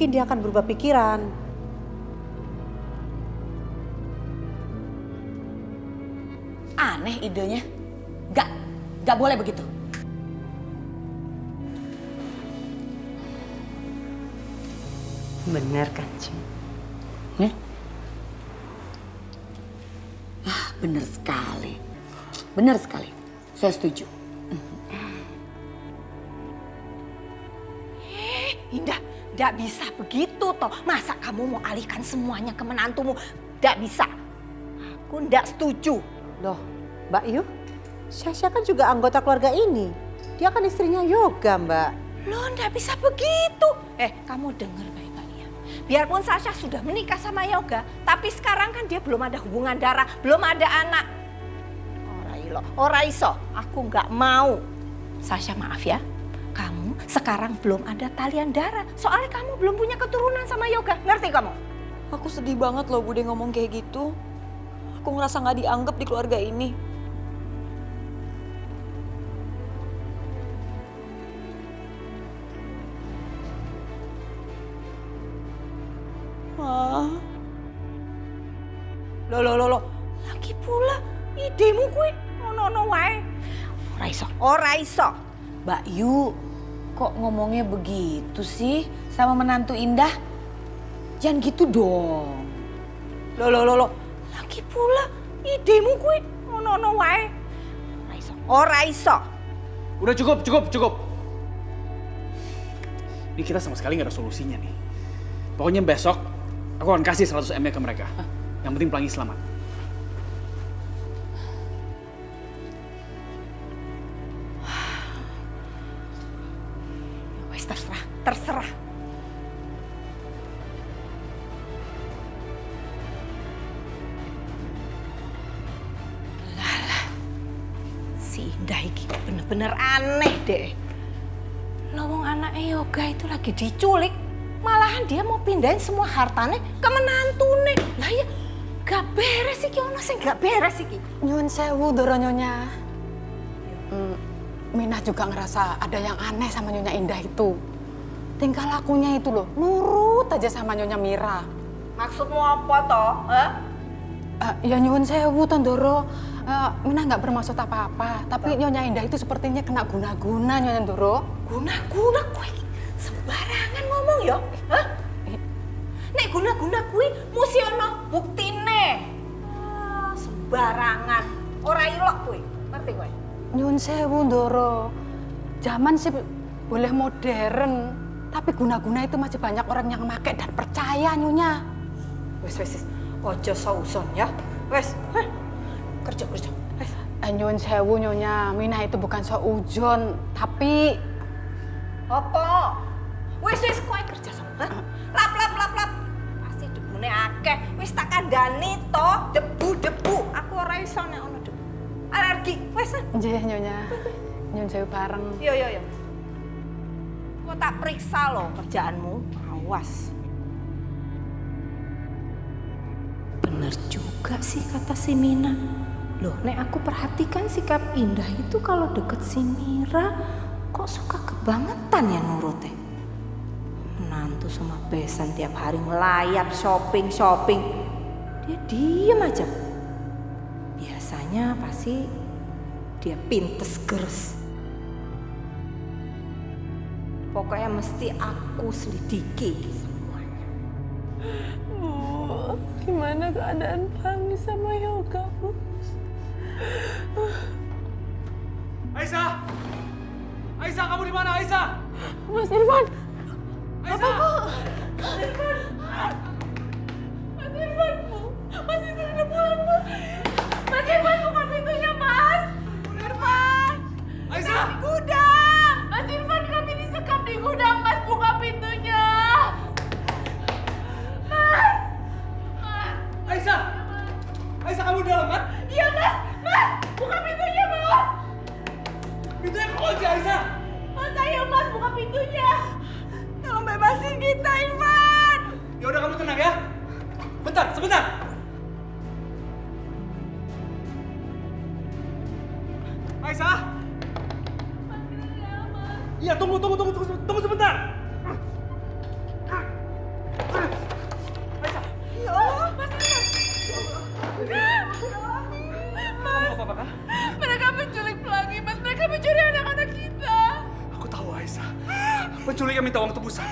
mungkin dia akan berubah pikiran. Aneh idenya. Gak boleh begitu. Benar kan, Cing? Bener sekali. Bener sekali. Saya setuju. Indah, gak bisa begitu toh. Masa kamu mau alihkan semuanya ke menantumu? Gak bisa. Aku gak setuju. Loh, Mbak Yu, Sasha kan juga anggota keluarga ini. Dia kan istrinya Yoga, Mbak. Loh, gak bisa begitu. Kamu denger baik-baik ya. Biarpun Sasha sudah menikah sama Yoga, tapi sekarang kan dia belum ada hubungan darah, belum ada anak. Ora iso, aku gak mau. Sasha, maaf ya. Kamu sekarang belum ada talian darah. Soalnya kamu belum punya keturunan sama Yoga. Ngerti kamu? Aku sedih banget loh Bude ngomong kayak gitu. Aku ngerasa gak dianggap di keluarga ini. Loh. Lagi pula idemu kuwi ono wae. Ora iso. Mbak Yu, kok ngomongnya begitu sih sama menantu Indah? Jangan gitu dong. Loh. Lagi pula idemu kuwi ono wae. Ora iso. Udah cukup. Ini kita sama sekali nggak ada solusinya nih. Pokoknya besok aku akan kasih 100 M ke mereka. Yang penting Pelangi selamat. Wes terserah. Lah, si Indah iki bener-bener aneh deh. Lawang anaknya Yoga itu lagi diculik, malahan dia mau pindahin semua hartanya ke menantune. Lah ya, gak beres iki, ono sing gak beres iki. Nyuwun sewu Doro Nyonya. Minah juga ngerasa ada yang aneh sama Nyonya Indah itu. Tingkah lakunya itu loh, nurut aja sama Nyonya Mira. Maksudmu apa toh? Ya nyuwun sewu Doro. Minah nggak bermaksud apa-apa, tapi Nyonya Indah itu sepertinya kena guna-guna Nyonya Doro. Guna-guna kuwi sembarangan ngomong ya. Nek guna-guna kuwi mesti ono buktine. Sembarangan. Ora ilok kuwi. Ngerti kowe? Nyuwun sewu Doro. Zaman sih boleh modern, tapi guna-guna itu masih banyak orang yang make dan percaya Nyonya. Wes. Ojo sauson ya. Wes. Kerja. Wes. Nyuwun sewu Nyonya, Minah itu bukan seujon, tapi apa? Wes kowe kerja sama. Lap. Pasti debune akeh. Wis tak kandhani to, debu. Aku ora iso nek ono debu. Alergi. Wes. nggih Nyonya. Nyuwun sewu bareng. Yo. Kok tak periksa loh kerjaanmu. Awas. Bener juga sih kata si Mina. Loh, nek aku perhatikan sikap Indah itu kalau deket si Mira kok suka kebangetan ya nurutnya. Menantu sama besan tiap hari melayap shopping. Dia diem aja. Biasanya pasti dia pintes gers. Pokoknya mesti aku selidiki semuanya. Bu, gimana keadaan Pelangi sama Yoga, Bu? Aisyah, kamu di mana, Aisyah? Mas Irfan! Aisyah! Mas Irfan, Bu! Mas Irfan udah pulang, Bu! Mas Irfan, buka pintunya, Mas! Irfan! Aisyah! Di gudang! Mas Irfan, kami disekap di gudang, Mas! Buka pintunya! Mas! Aisyah! Aisyah, kamu di dalam, kan? Iya, Mas! Mas! Buka pintunya, Mas! Pintunya kunci, Aisyah! Mas, ayo, Mas! Buka pintunya! Tolong bebasin kita, Irfan! Ya udah, kamu tenang ya. Sebentar. Aisyah! Iya, tunggu sebentar. Penculiknya minta uang tebusan.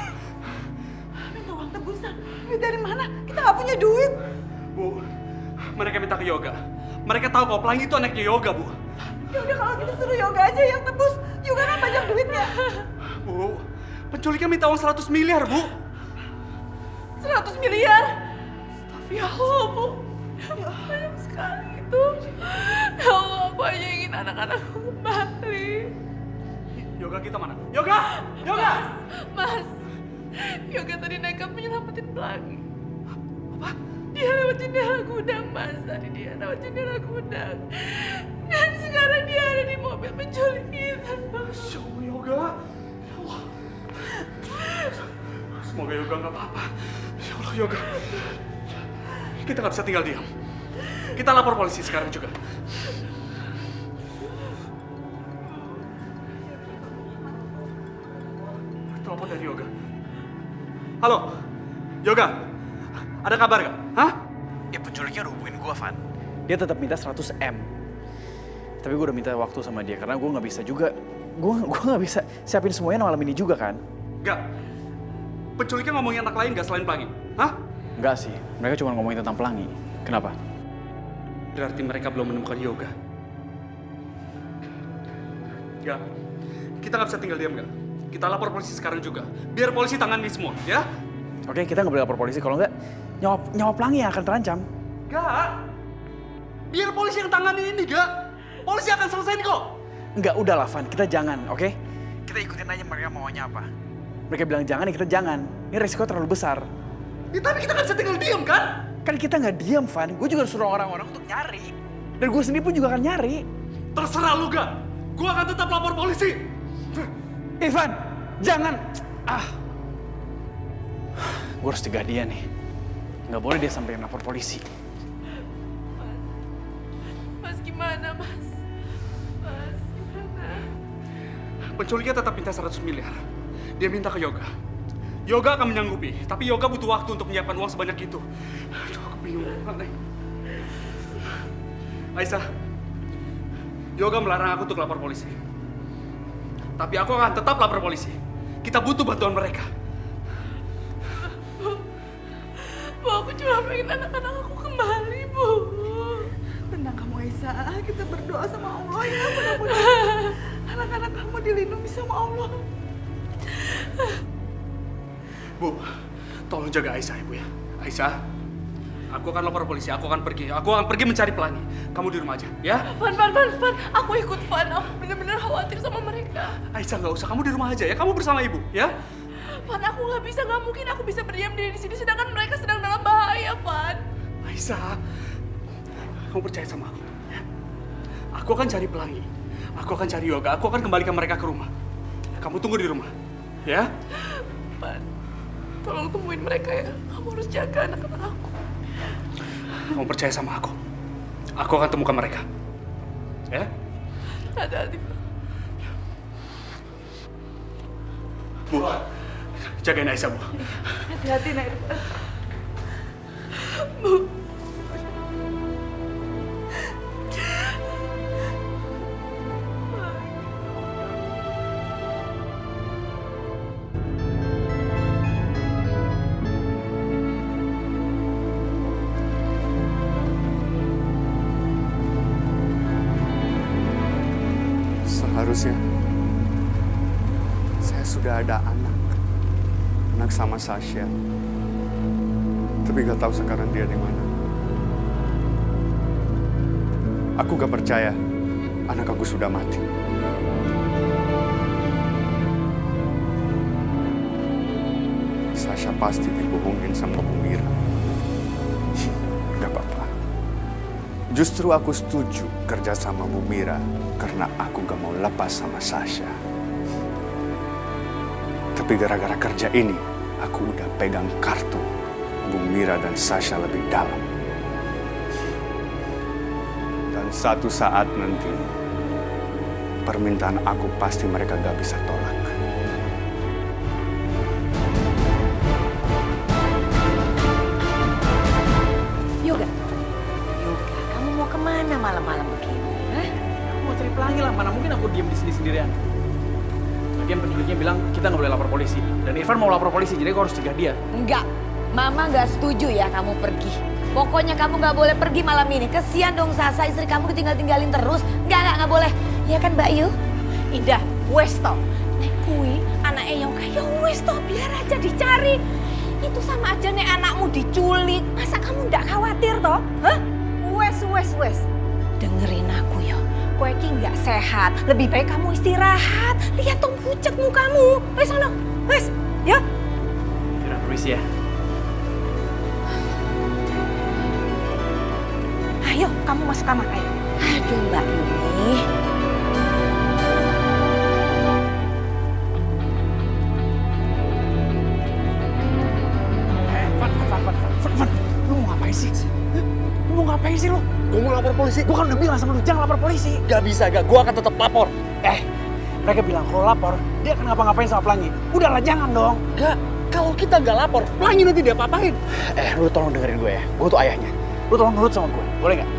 Minta uang tebusan. Duit dari mana? Kita nggak punya duit. Bu, mereka minta ke Yoga. Mereka tahu kalau Pelangi itu anaknya Yoga, Bu. Ya udah kalau gitu suruh Yoga aja yang tebus. Yoga kan banyak duitnya. Bu, penculiknya minta uang 100 miliar, Bu. 100 miliar. Ya Allah, Bu. Ya banyak sekali itu. Ya Allah, aku hanya ingin anak-anakku kembali. Yoga kita mana? Yoga! Yoga! Mas, Yoga tadi nekat menyelamatin Pelangi. Apa? Dia lewat jendela gudang, Mas. Tadi dia lewat jendela gudang. Dan sekarang dia ada di mobil penculik kita. Masya Allah, Yoga. Ya Allah. Semoga Yoga nggak apa-apa. Ya Allah, Yoga. Kita nggak bisa tinggal diam. Kita lapor polisi sekarang juga. Telepon dari Yoga. Halo, Yoga. Ada kabar gak? Hah? Ya penculiknya udah hubungin gue, Van. Dia tetap minta 100 M. Tapi gue udah minta waktu sama dia karena gue nggak bisa juga. Gue nggak bisa siapin semuanya malam ini juga kan? Gak. Penculiknya ngomongin anak lain gak selain Pelangi? Hah? Enggak sih. Mereka cuma ngomongin tentang Pelangi. Kenapa? Berarti mereka belum menemukan Yoga. Gak. Kita nggak bisa tinggal diam, gak? Kita lapor polisi sekarang juga. Biar polisi tangani semua, ya? Oke, kita nggak boleh lapor polisi. Kalau nggak, nyawa Pelangi yang akan terancam. Gak. Biar polisi yang tangani ini, gak? Polisi akan selesaiin kok. Enggak, udah lah, Van. Kita jangan, oke? Kita ikutin aja mereka maunya apa. Mereka bilang jangan, ya kita jangan. Ini resiko terlalu besar. Ya, tapi kita nggak bisa tinggal diam, kan? Kan kita nggak diam, Van. Gue juga suruh orang-orang untuk nyari. Dan gue sendiri pun juga akan nyari. Terserah lu, gak? Gue akan tetap lapor polisi. Ivan, jangan. Gue harus cegah dia nih. Nggak boleh dia sampai lapor polisi. Mas gimana, Mas? Mas gimana? Penculiknya tetap minta 100 miliar. Dia minta ke Yoga. Yoga akan menyanggupi, tapi Yoga butuh waktu untuk menyiapkan uang sebanyak itu. Aduh, aku bingung banget nih. Aisyah, Yoga melarang aku untuk lapor polisi. Tapi aku akan tetap lapor polisi. Kita butuh bantuan mereka. Bu, aku cuma pengen anak-anak aku kembali, Bu. Tenang kamu, Aisyah. Kita berdoa sama Allah ya. Mudah-mudahan anak-anak kamu dilindungi sama Allah. Bu, tolong jaga Aisyah, Ibu ya. Aisyah, aku akan lapor polisi. Aku akan pergi mencari Pelangi. Kamu di rumah aja, ya? Van. Aku ikut Van. Aku benar-benar khawatir sama mereka. Aisyah, nggak usah. Kamu di rumah aja ya. Kamu bersama Ibu, ya? Van, aku nggak mungkin aku bisa berdiam diri di sini sedangkan mereka sedang dalam bahaya, Van. Aisyah, kamu percaya sama aku, ya? Aku akan cari Pelangi. Aku akan cari Yoga. Aku akan kembalikan mereka ke rumah. Kamu tunggu di rumah, ya? Van, tolong temuin mereka ya. Kamu harus jaga anak-anak aku. Kamu percaya sama aku. Aku akan temukan mereka, ya? Hati-hati, Van. Bu, jagain Aisyah, Bu. Hati-hati, Nair. Bu. Seharusnya saya sudah ada anak sama Sasha, tapi gak tahu sekarang dia di mana. Aku gak percaya anak aku sudah mati. Sasha pasti dibohongin sama Bu Mira. Gak apa-apa. Justru aku setuju kerja sama Bu Mira karena aku gak mau lepas sama Sasha. Tapi gara-gara kerja ini, aku udah pegang kartu Bu Mira dan Sasha lebih dalam. Dan satu saat nanti, permintaan aku pasti mereka gak bisa tolak. Yoga, kamu mau kemana malam-malam begini? Hah? Aku mau cari Pelangi lah. Mana mungkin aku diem di sini sendirian. Lagian penculik publiknya bilang kita nggak boleh lapor polisi. Dan Irfan mau lapor polisi, jadi gue harus cegah dia. Enggak, Mama nggak setuju ya kamu pergi. Pokoknya kamu nggak boleh pergi malam ini. Kesian dong Sasa, istri kamu ditinggal-tinggalin terus. Nggak boleh. Iya kan Mbak Yu? Indah, wes toh. Nek kui anaknya Yoga, ya wes toh, biar aja dicari. Itu sama aja nek anakmu diculik. Masa kamu ndak khawatir toh? Hah? Wes. Dengerin aku ya. Kowe ki nggak sehat. Lebih baik kamu istirahat. Lihat dong pucet mukamu. Wes sono. Wes, ya. Kira permisi ya. Ayo, kamu masuk kamar, ayo. Aduh Mbak Yuni. Van, lu mau ngapain sih? Lu mau ngapain sih lu? Gue mau lapor polisi. Gue kan udah bilang sama lu, jangan lapor polisi. Gak bisa, gue akan tetap lapor. Mereka bilang kalau lapor, dia akan ngapa-ngapain sama Pelangi. Udahlah, jangan dong. Gak, kalau kita nggak lapor, Pelangi nanti dia apa-apain. Lu tolong dengerin gue ya. Gue tuh ayahnya. Lu tolong nurut sama gue, boleh nggak?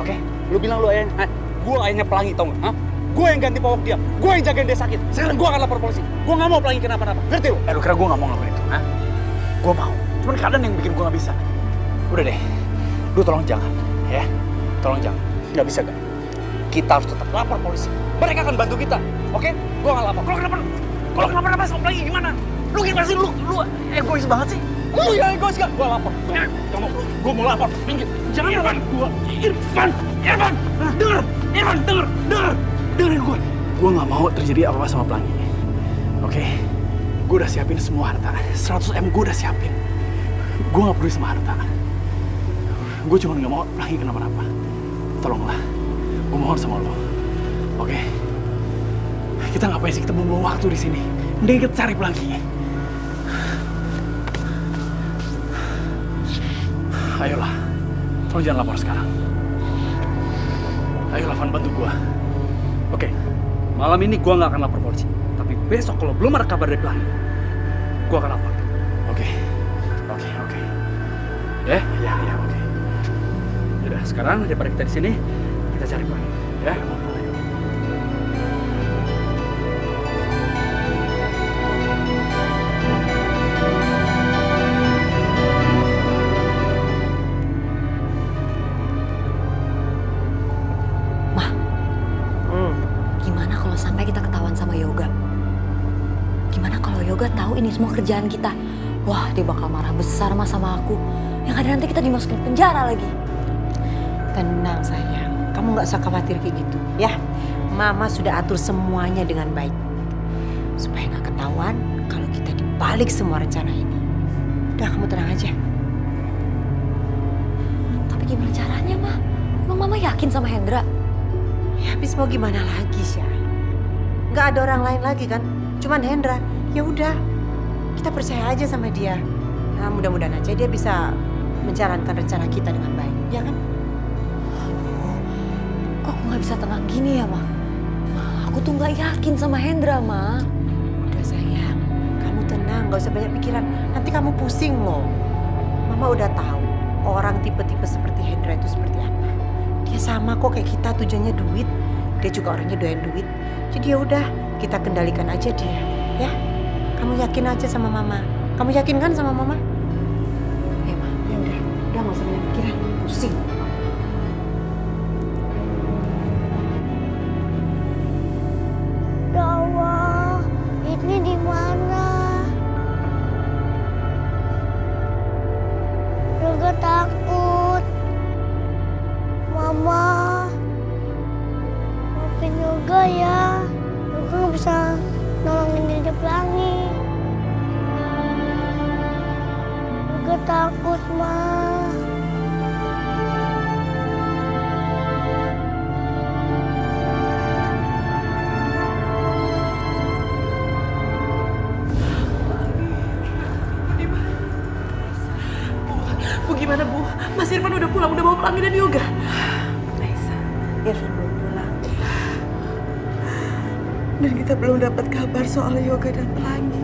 Oke? Lu bilang lu ayahnya, gue ayahnya Pelangi, tau nggak? Gue yang ganti popok dia, gue yang jagain dia sakit. Sekarang gue akan lapor polisi. Gue nggak mau Pelangi kenapa-napa, ngerti lu? Lu kira gue nggak mau ngelakuin itu? Gue mau. Cuman keadaan yang bikin gue nggak bisa. Udah deh, lu tolong jangan, ya? Tolong jangan. Nggak bisa gak? Kita harus tetap lapor polisi. Mereka akan bantu kita, oke? Gue akan lapor. Kalau kenapa sama Pelangi gimana? Lu gimana sih? Lu egois banget sih. Lu yang egois gak? Gue lapor. Gue mau lapor. Pinggir. Jangan Irfan. Irfan. Dengerin gue. Gue nggak mau terjadi apa-apa sama Pelangi. Oke? Gue udah siapin semua harta. 100M gue udah siapin. Gue nggak peduli sama harta. Gue cuma nggak mau Pelangi kenapa-napa. Tolonglah. Gue mohon sama lo. Oke? Kita ngapain sih? Kita buang waktu di sini. Mending kita cari Pelangi. Ayolah. Tolong jangan lapor sekarang. Ayolah, Van, bantu gue. Oke, malam ini gue nggak akan lapor polisi. Tapi besok kalau belum ada kabar dari Pelangi, gue akan lapor. Oke. Ya, oke. Yaudah, sekarang daripada kita di sini, kita cari Pelangi. Ya. Gimana kalau sampai kita ketahuan sama Yoga? Gimana kalau Yoga tahu ini semua kerjaan kita? Wah, dia bakal marah besar Mas sama aku. Yang ada nanti kita dimasukin penjara lagi. Tenang sayang, kamu nggak usah khawatir kayak gitu, ya. Mama sudah atur semuanya dengan baik. Supaya nggak ketahuan kalau kita dibalik semua rencana ini. Udah, kamu tenang aja. Tapi gimana caranya, Ma? Emang Mama yakin sama Hendra? Ya habis mau gimana lagi, Syah? Nggak ada orang lain lagi kan? Cuman Hendra. Ya udah, kita percaya aja sama dia. Nah, mudah-mudahan aja dia bisa menjalankan rencana kita dengan baik, ya kan? Kok aku nggak bisa tenang gini ya, Ma? Aku tuh nggak yakin sama Hendra, Ma. Udah sayang, kamu tenang, nggak usah banyak pikiran. Nanti kamu pusing loh. Mama udah tahu orang tipe-tipe seperti Hendra itu seperti apa. Dia sama kok kayak kita, tujuannya duit. Dia juga orangnya doyan duit. Jadi ya udah, kita kendalikan aja dia, ya. Kamu yakin aja sama Mama. Kamu yakin kan sama Mama? Ya, Ma. Ya udah nggak usah banyak pikiran, pusing. Ya Allah, ini di mana? Yoga takut. Mama, maafin Yoga ya. Yoga nggak bisa nolongin Dede Pelangi. Yoga takut, Ma. Bu, gimana Bu? Mas Irfan udah pulang, udah bawa Pelangi dan Yoga. Raisa, Irfan belum pulang. Dan kita belum dapat kabar soal Yoga dan Pelangi.